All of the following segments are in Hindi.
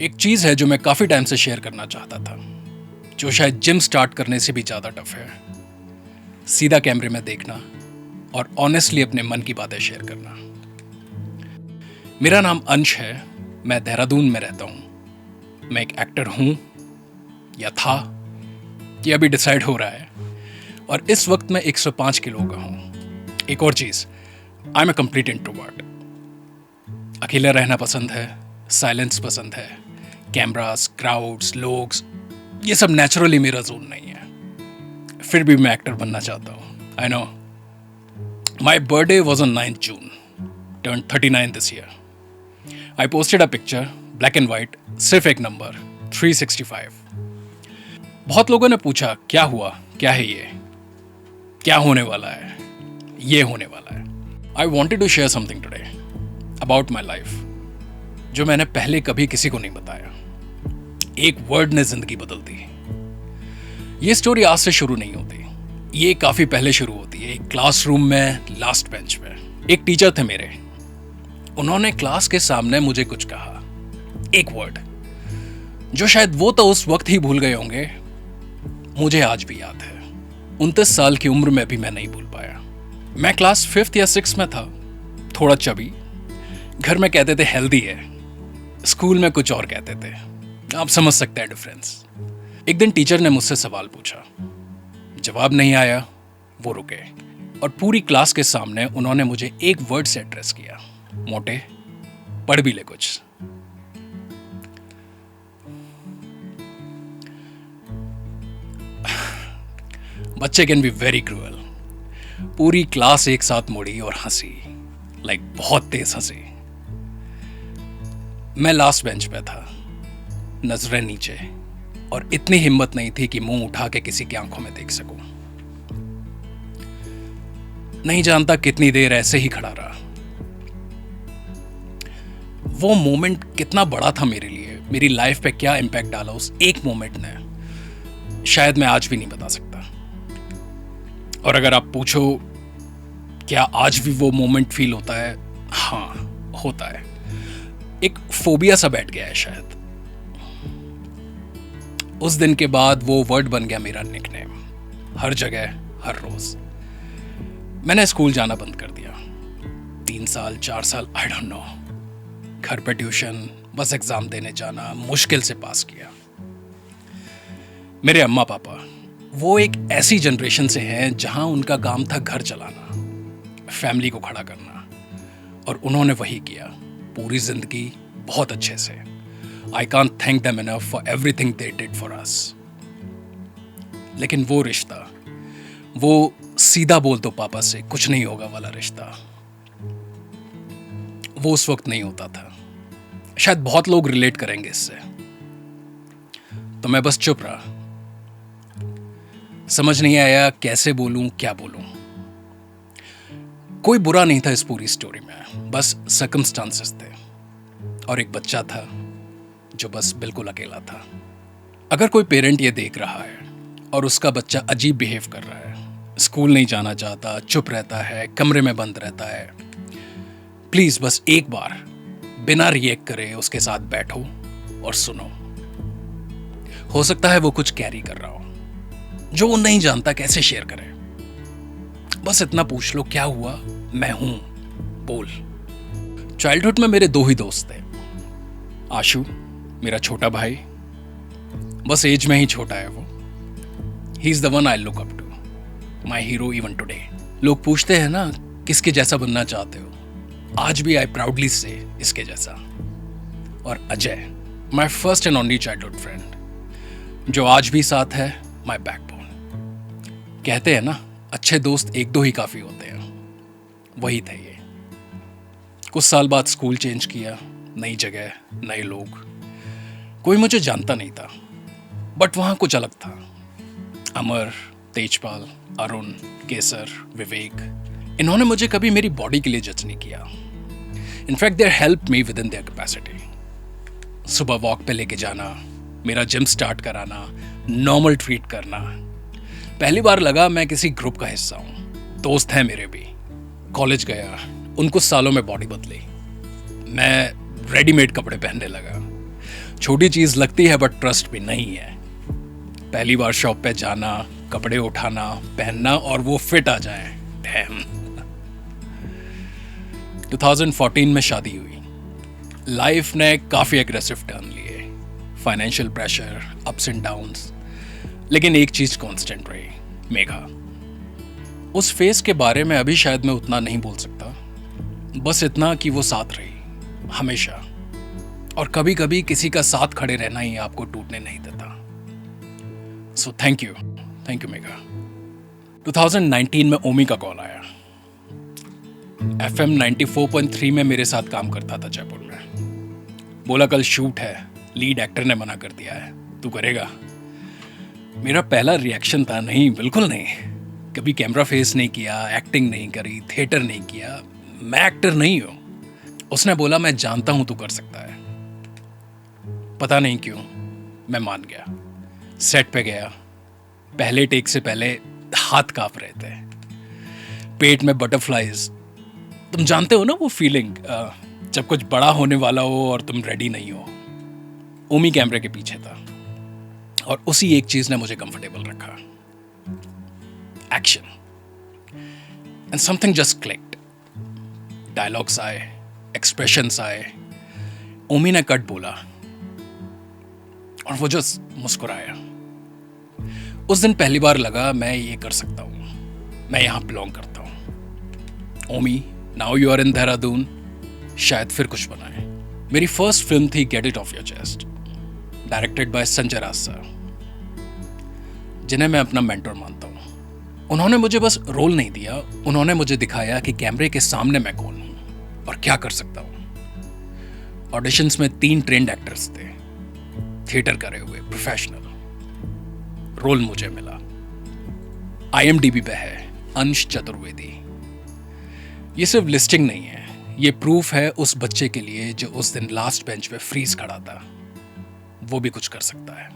एक चीज़ है जो मैं काफ़ी टाइम से शेयर करना चाहता था, जो शायद जिम स्टार्ट करने से भी ज़्यादा टफ है। सीधा कैमरे में देखना और ऑनेस्टली अपने मन की बातें शेयर करना। मेरा नाम अंश है, मैं देहरादून में रहता हूँ। मैं एक एक्टर हूँ या था, ये अभी डिसाइड हो रहा है। और इस वक्त मैं 105 किलो का हूँ। एक और चीज़, I am a complete introvert. अकेला रहना पसंद है, साइलेंस पसंद है, कैमरास, क्राउड्स, लोग्स, ये सब नेचुरली मेरा जोन नहीं है। फिर भी मैं एक्टर बनना चाहता हूँ। I know. My birthday was on 9 June, turn 39 this year. I posted a picture, black and white, सिर्फ एक नंबर 365। बहुत लोगों ने पूछा क्या हुआ, क्या है ये, क्या होने वाला है, ये होने वाला है। I wanted to share something today about my life, जो मैंने पहले कभी किसी को नहीं बताया। एक वर्ड ने जिंदगी बदल दी। ये स्टोरी आज से शुरू नहीं होती, ये काफी पहले शुरू होती है। एक क्लासरूम में लास्ट बेंच पे एक टीचर थे मेरे। उन्होंने क्लास के सामने मुझे कुछ कहा, एक वर्ड जो शायद वो तो उस वक्त ही भूल गए होंगे, मुझे आज भी याद है। 29 साल की उम्र में भी मैं नहीं भूल पाया। मैं क्लास 5th या 6th में था, थोड़ा चबी। घर में कहते थे हेल्दी है, स्कूल में कुछ और कहते थे। आप समझ सकते हैं डिफरेंस। एक दिन टीचर ने मुझसे सवाल पूछा, जवाब नहीं आया, वो रुके और पूरी क्लास के सामने उन्होंने मुझे एक वर्ड से एड्रेस किया, मोटे, पढ़ भी ले कुछ। बच्चे कैन बी वेरी क्रूअल। पूरी क्लास एक साथ मुड़ी और हंसी, लाइक बहुत तेज हंसी। मैं लास्ट बेंच पे था, नजरें नीचे, और इतनी हिम्मत नहीं थी कि मुंह उठा के किसी की आंखों में देख सकूं। नहीं जानता कितनी देर ऐसे ही खड़ा रहा। वो मोमेंट कितना बड़ा था मेरे लिए, मेरी लाइफ पे क्या इंपैक्ट डाला उस एक मोमेंट ने, शायद मैं आज भी नहीं बता सकता। और अगर आप पूछो क्या आज भी वो मोमेंट फील होता है, हाँ होता है। एक फोबिया सा बैठ गया है शायद। उस दिन के बाद वो वर्ड बन गया मेरा निकनेम, हर जगह, हर रोज। मैंने स्कूल जाना बंद कर दिया। 3 साल, 4 साल, आई डोंट नो। घर पे ट्यूशन, बस एग्जाम देने जाना, मुश्किल से पास किया। मेरे अम्मा पापा वो एक ऐसी जनरेशन से हैं जहां उनका काम था घर चलाना, फैमिली को खड़ा करना, और उन्होंने वही किया पूरी जिंदगी बहुत अच्छे से। I can't thank them enough for everything they did for us. लेकिन वो रिश्ता, वो सीधा बोल दो पापा से कुछ नहीं होगा वाला रिश्ता, वो उस वक्त नहीं होता था। शायद बहुत लोग रिलेट करेंगे इससे। तो मैं बस चुप रहा, समझ नहीं आया कैसे बोलूं, क्या बोलूं। कोई बुरा नहीं था इस पूरी स्टोरी में, बस सर्कमस्टांसेस थे। और एक बच्चा था जो बस बिल्कुल अकेला था। अगर कोई पेरेंट ये देख रहा है और उसका बच्चा अजीब बिहेव कर रहा है, स्कूल नहीं जाना चाहता, चुप रहता है, कमरे में बंद रहता है, प्लीज बस एक बार बिना रिएक्ट करे उसके साथ बैठो और सुनो। हो सकता है वो कुछ कैरी कर रहा हो जो वो नहीं जानता कैसे शेयर करे। बस इतना पूछ लो, क्या हुआ, मैं हूं, बोल। चाइल्डहुड में मेरे 2 ही दोस्त थे। आशु, मेरा छोटा भाई, बस एज में ही छोटा है वो। He is the one I look up to, my hero even today. लोग पूछते हैं ना किसके जैसा बनना चाहते हो, आज भी आई प्राउडली से इसके जैसा। और Ajay, my first and only childhood friend, जो आज भी साथ है, माई बैकबोन। कहते हैं ना अच्छे दोस्त 1-2 ही काफी होते हैं, वही थे ये। कुछ साल बाद स्कूल चेंज किया, नई जगह, नए लोग। कोई मुझे जानता नहीं था, बट वहां कुछ अलग था। अमर, तेजपाल, अरुण, केसर, विवेक, इन्होंने मुझे कभी मेरी बॉडी के लिए जज नहीं किया। In fact they help me with in their capacity. सुबह वॉक पे लेके जाना, मेरा जिम स्टार्ट कराना, नॉर्मल ट्रीट करना। पहली बार लगा मैं किसी ग्रुप का हिस्सा हूं। दोस्त हैं मेरे भी। कॉलेज गया, उन कुछ सालों में बॉडी बदली। मैं रेडीमेड कपड़े पहनने लगा। छोटी चीज लगती है बट ट्रस्ट भी नहीं है। पहली बार शॉप पे जाना, कपड़े उठाना, पहनना और वो फिट आ जाए। डैम। 2014 में शादी हुई। लाइफ ने काफी एग्रेसिव टर्न लिए, financial pressure, ups and downs, लेकिन एक चीज कांस्टेंट रही, मेघा। उस फेस के बारे में अभी शायद मैं उतना नहीं बोल सकता, बस इतना कि वो साथ रही हमेशा, और कभी कभी किसी का साथ खड़े रहना ही आपको टूटने नहीं देता। So thank you Megha. 2019 में ओमी का कॉल आया। FM 94.3 में मेरे साथ काम करता था जयपुर में। बोला कल शूट है, लीड एक्टर ने मना कर दिया है, तू करेगा? मेरा पहला रिएक्शन था नहीं, बिल्कुल नहीं। कभी कैमरा फेस नहीं किया, एक्टिंग नहीं करी, थिएटर नहीं किया, मैं एक्टर नहीं हूं। उसने बोला मैं जानता हूं तू कर सकता है। पता नहीं क्यों मैं मान गया। सेट पे गया। पहले टेक से पहले हाथ कांप रहे थे, पेट में बटरफ्लाइज। तुम जानते हो ना वो फीलिंग, जब कुछ बड़ा होने वाला हो और तुम रेडी नहीं हो। ओमी कैमरे के पीछे था और उसी एक चीज ने मुझे कंफर्टेबल रखा। Action and something just clicked. Dialogues आए, एक्सप्रेशंस आए। ओमी ने कट बोला और वो जस्ट मुस्कुराया। उस दिन पहली बार लगा मैं ये कर सकता हूं, मैं यहां बिलोंग करता हूं। Omi, now you are in Dehradun, शायद फिर कुछ बनाए। मेरी फर्स्ट फिल्म थी get it off your chest, directed by Sanjay Raj sir, जिन्हें मैं अपना मेंटर मानता हूं। उन्होंने मुझे बस रोल नहीं दिया, उन्होंने मुझे दिखाया कि कैमरे के सामने मैं कौन हूं और क्या कर सकता हूं। ऑडिशंस में 3 ट्रेंड एक्टर्स थे, थिएटर करे हुए प्रोफेशनल। रोल मुझे मिला। IMDb पे है अंश चतुर्वेदी। ये सिर्फ लिस्टिंग नहीं है, ये प्रूफ है उस बच्चे के लिए जो उस दिन लास्ट बेंच पे फ्रीज खड़ा था, वो भी कुछ कर सकता है।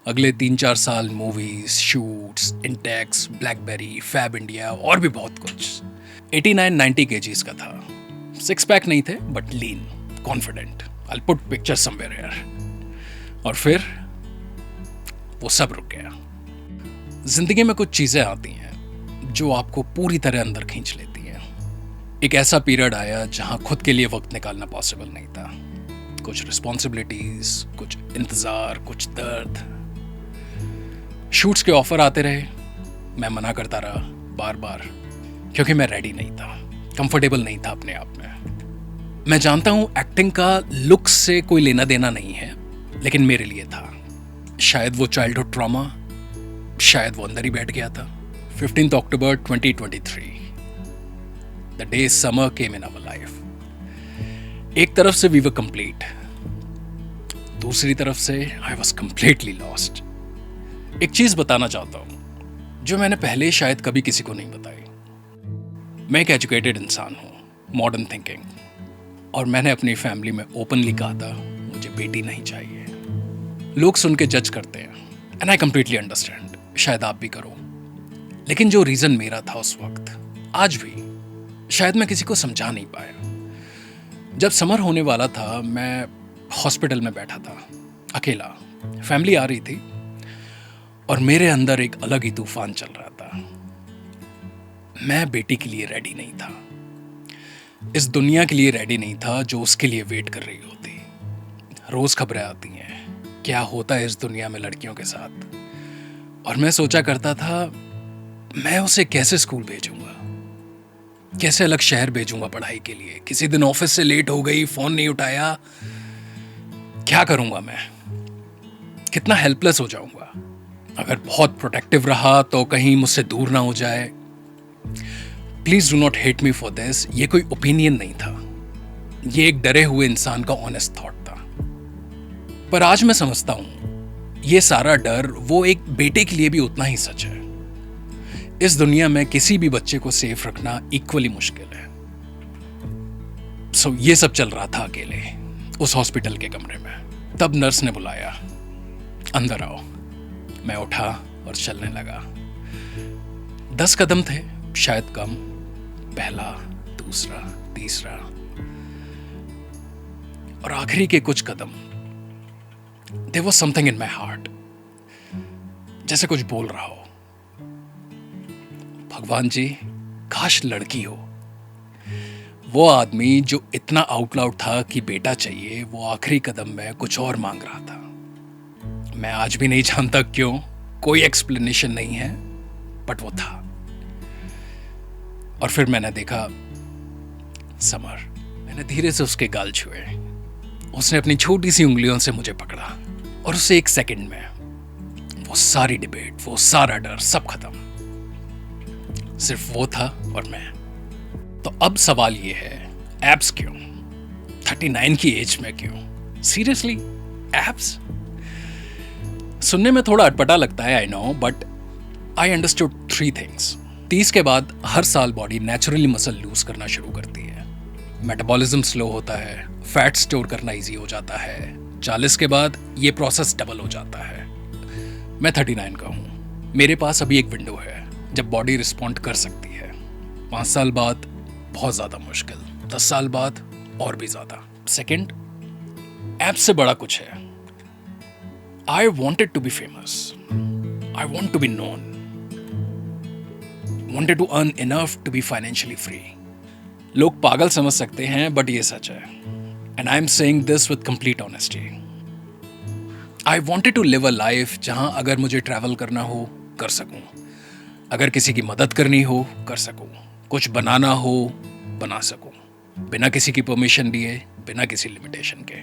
अगले 3-4 साल movies, shoots, Intex, BlackBerry, Fabindia और भी बहुत कुछ। 89-90 kgs का था। 6 पैक नहीं थे but lean, confident. I'll put pictures somewhere here। और फिर वो सब रुक गया। जिंदगी में कुछ चीजें आती हैं जो आपको पूरी तरह अंदर खींच लेती हैं। एक ऐसा पीरियड आया जहां खुद के लिए वक्त निकालना पॉसिबल नहीं था। कुछ रिस्पॉन्सिबिलिटीज, कुछ इंतजार, कुछ दर्द। शूट्स के ऑफर आते रहे, मैं मना करता रहा बार बार, क्योंकि मैं रेडी नहीं था, कंफर्टेबल नहीं था अपने आप में। मैं जानता हूं एक्टिंग का लुक्स से कोई लेना देना नहीं है, लेकिन मेरे लिए था। शायद वो चाइल्डहुड ट्रॉमा, शायद वो अंदर ही बैठ गया था। 15 अक्टूबर 2023, the day Summer came in our life. एक तरफ से वी वर कंप्लीट, दूसरी तरफ से आई वॉज कंप्लीटली लॉस्ट। एक चीज बताना चाहता हूं जो मैंने पहले शायद कभी किसी को नहीं बताई। मैं एक एजुकेटेड इंसान हूं, मॉडर्न थिंकिंग, और मैंने अपनी फैमिली में ओपनली कहा था मुझे बेटी नहीं चाहिए। लोग सुन के जज करते हैं, एंड आई कंप्लीटली अंडरस्टैंड, शायद आप भी करो। लेकिन जो रीजन मेरा था उस वक्त, आज भी शायद मैं किसी को समझा नहीं पाया। जब समर होने वाला था, मैं हॉस्पिटल में बैठा था अकेला। फैमिली आ रही थी और मेरे अंदर एक अलग ही तूफान चल रहा था। मैं बेटी के लिए रेडी नहीं था, इस दुनिया के लिए रेडी नहीं था जो उसके लिए वेट कर रही होती। रोज खबरें आती हैं क्या होता है इस दुनिया में लड़कियों के साथ, और मैं सोचा करता था मैं उसे कैसे स्कूल भेजूंगा, कैसे अलग शहर भेजूंगा पढ़ाई के लिए। किसी दिन ऑफिस से लेट हो गई, फोन नहीं उठाया, क्या करूंगा मैं? कितना हेल्पलेस हो जाऊंगा। अगर बहुत प्रोटेक्टिव रहा तो कहीं मुझसे दूर ना हो जाए। Please do not hate me for this. ये कोई ओपिनियन नहीं था, ये एक डरे हुए इंसान का ऑनेस्ट थॉट था। पर आज मैं समझता हूं ये सारा डर वो एक बेटे के लिए भी उतना ही सच है। इस दुनिया में किसी भी बच्चे को सेफ रखना इक्वली मुश्किल है। सो ये सब चल रहा था अकेले उस हॉस्पिटल के कमरे में। तब नर्स ने बुलाया, अंदर आओ। मैं उठा और चलने लगा। 10 कदम थे, शायद कम। पहला, दूसरा, तीसरा। और आखिरी के कुछ कदम, there was something in my heart, जैसे कुछ बोल रहा हो, भगवान जी काश लड़की हो। वो आदमी जो इतना आउटलाउड था कि बेटा चाहिए, वो आखिरी कदम में कुछ और मांग रहा था। मैं आज भी नहीं जानता क्यों, कोई एक्सप्लेनेशन नहीं है, बट वो था। और फिर मैंने देखा समर। मैंने धीरे से उसके गाल छुए। उसने अपनी छोटी सी उंगलियों से मुझे पकड़ा और उसे एक सेकंड में वो सारी डिबेट, वो सारा डर सब खत्म। सिर्फ वो था और मैं। तो अब सवाल ये है, एब्स क्यों? 39 की एज में क्यों? Seriously abs? सुनने में थोड़ा अटपटा लगता है, I know, but I understood 3 things. 30 के बाद हर साल बॉडी नेचुरली मसल लूज करना शुरू करती है। मेटाबॉलिज्म स्लो होता है, फैट स्टोर करना इजी हो जाता है। 40 के बाद ये प्रोसेस डबल हो जाता है। मैं 39 का हूँ, मेरे पास अभी एक विंडो है जब बॉडी रिस्पॉन्ड कर सकती है। 5 साल बाद बहुत ज़्यादा मुश्किल, 10 साल बाद और भी ज़्यादा। सेकेंड, ऐप से बड़ा कुछ है। I wanted to be famous, I want to be known, wanted to earn enough to be financially free. लोग पागल समझ सकते हैं, बट ये सच है, and I am saying this with complete honesty. I wanted to live a life जहां अगर मुझे ट्रैवल करना हो कर सकूं, अगर किसी की मदद करनी हो कर सकूं, कुछ बनाना हो बना सकूं, बिना किसी की परमिशन लिए, बिना किसी लिमिटेशन के।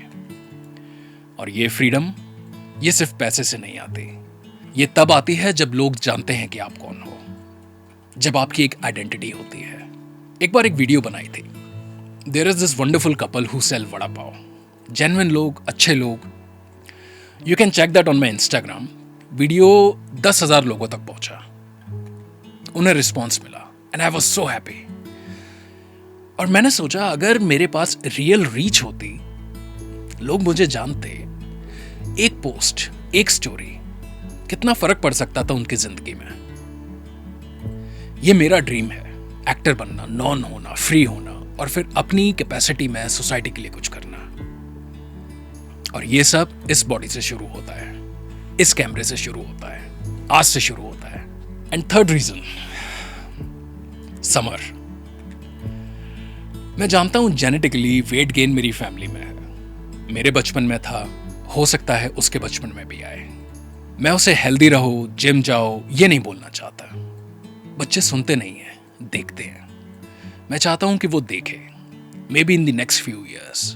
और ये फ्रीडम, ये सिर्फ पैसे से नहीं आती। ये तब आती है जब लोग जानते हैं कि आप कौन हो, जब आपकी एक आइडेंटिटी होती है। एक बार एक वीडियो बनाई थी। There is this wonderful couple who sell vada pav. Genuine लोग, अच्छे लोग। You can check that on my Instagram. Video 10,000 लोगों तक पहुंचा, उन्हें रिस्पॉन्स मिला, and I was so happy. और मैंने सोचा अगर मेरे पास रियल रीच होती, लोग मुझे जानते, एक पोस्ट, एक स्टोरी, कितना फर्क पड़ सकता था उनकी जिंदगी में। ये मेरा ड्रीम है, एक्टर बनना, नॉन होना, फ्री होना, और फिर अपनी कैपेसिटी में सोसाइटी के लिए कुछ करना। और ये सब इस बॉडी से शुरू होता है, इस कैमरे से शुरू होता है, आज से शुरू होता है। And third reason, Summer. मैं जानता हूं जेनेटिकली वेट गेन मेरी फैमिली में है। मेरे बचपन में था, हो सकता है उसके बचपन में भी आए। मैं उसे हेल्दी रहो, जिम जाओ, ये नहीं बोलना चाहता। बच्चे सुनते नहीं हैं, देखते हैं। मैं चाहता हूं कि वो देखे, may be in the next few years,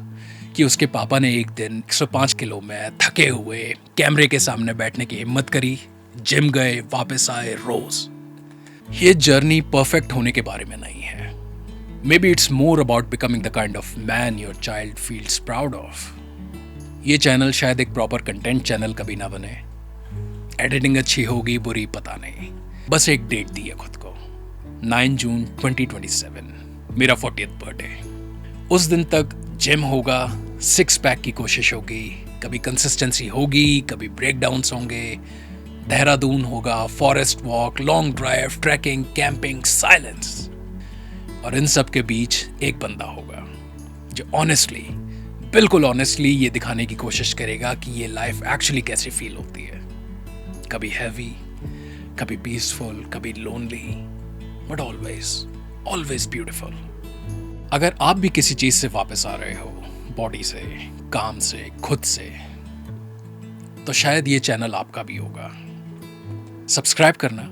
कि उसके पापा ने एक दिन 105 किलो में थके हुए कैमरे के सामने बैठने की हिम्मत करी, जिम गए, वापस आए रोज। ये जर्नी परफेक्ट होने के बारे में नहीं है। May be it's more about becoming the kind of man your child feels proud of. ये चैनल शायद एक प्रॉपर कंटेंट चैनल कभी ना बने। एडिटिंग अच्छी होगी बुरी पता नहीं, बस एक डेट दी है खुद को, 9 जून 2027, मेरा 40th बर्थडे। उस दिन तक जिम होगा, 6 पैक की कोशिश होगी, कभी कंसिस्टेंसी होगी, कभी ब्रेकडाउन्स होंगे, देहरादून होगा, forest walk, long drive, trekking, camping, silence. और इन सब के बीच एक बंदा होगा जो ऑनेस्टली, बिल्कुल ऑनेस्टली ये दिखाने की कोशिश करेगा कि ये लाइफ एक्चुअली कैसी फील होती है। कभी हैवी, कभी पीसफुल, कभी लोनली, बट ऑलवेज ब्यूटिफुल। अगर आप भी किसी चीज से वापस आ रहे हो, बॉडी से, काम से, खुद से, तो शायद ये चैनल आपका भी होगा। सब्सक्राइब करना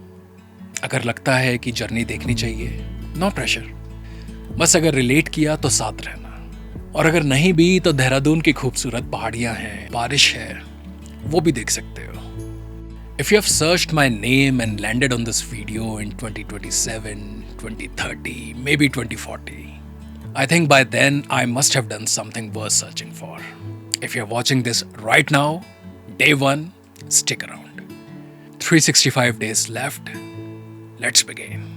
अगर लगता है कि जर्नी देखनी चाहिए, नो प्रेशर। बस अगर रिलेट किया तो साथ रहना, और अगर नहीं भी तो देहरादून की खूबसूरत पहाड़ियां हैं, बारिश है, वो भी देख सकते हो। If you have searched my name and landed on this video in 2027, 2030, maybe 2040, I think by then I must have done something worth searching for. If you're watching this right now, day 1, stick around. 365 days left. Let's begin.